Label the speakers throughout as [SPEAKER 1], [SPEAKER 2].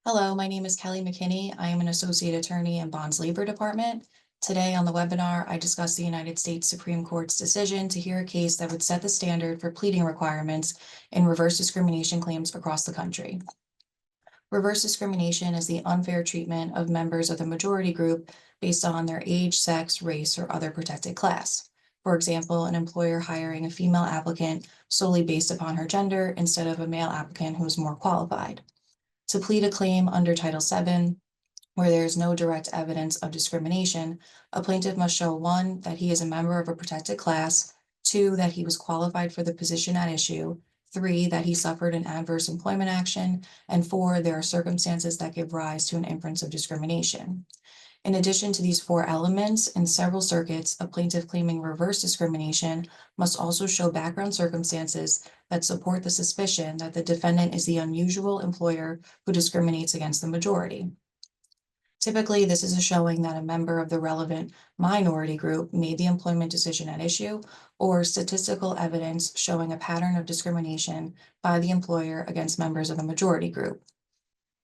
[SPEAKER 1] Hello, my name is Kelly McKinney. I am an associate attorney in Bond's Labor Department. Today on the webinar, I discuss the United States Supreme Court's decision to hear a case that would set the standard for pleading requirements in reverse discrimination claims across the country. Reverse discrimination is the unfair treatment of members of the majority group based on their age, sex, race, or other protected class. For example, an employer hiring a female applicant solely based upon her gender instead of a male applicant who is more qualified. To plead a claim under Title VII, where there is no direct evidence of discrimination, a plaintiff must show 1, that he is a member of a protected class, 2, that he was qualified for the position at issue, 3, that he suffered an adverse employment action, and 4, there are circumstances that give rise to an inference of discrimination. In addition to these 4 elements, in several circuits, a plaintiff claiming reverse discrimination must also show background circumstances that support the suspicion that the defendant is the unusual employer who discriminates against the majority. Typically, this is a showing that a member of the relevant minority group made the employment decision at issue, or statistical evidence showing a pattern of discrimination by the employer against members of the majority group.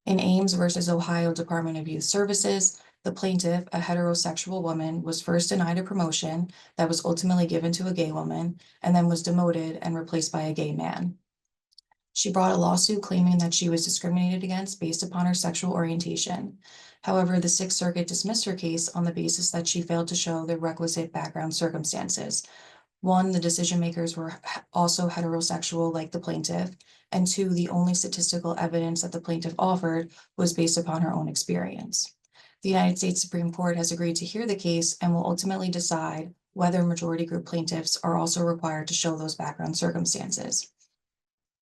[SPEAKER 1] In Ames versus Ohio Department of Youth Services, the plaintiff, a heterosexual woman, was first denied a promotion that was ultimately given to a gay woman and then was demoted and replaced by a gay man. She brought a lawsuit claiming that she was discriminated against based upon her sexual orientation. However, the Sixth Circuit dismissed her case on the basis that she failed to show the requisite background circumstances. 1, the decision makers were also heterosexual like the plaintiff, and 2, the only statistical evidence that the plaintiff offered was based upon her own experience. The United States Supreme Court has agreed to hear the case and will ultimately decide whether majority group plaintiffs are also required to show those background circumstances.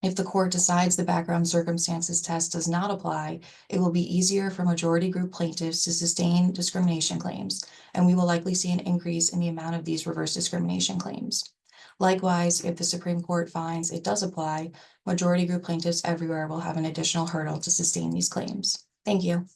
[SPEAKER 1] If the court decides the background circumstances test does not apply, it will be easier for majority group plaintiffs to sustain discrimination claims, and we will likely see an increase in the amount of these reverse discrimination claims. Likewise, if the Supreme Court finds it does apply, majority group plaintiffs everywhere will have an additional hurdle to sustain these claims. Thank you.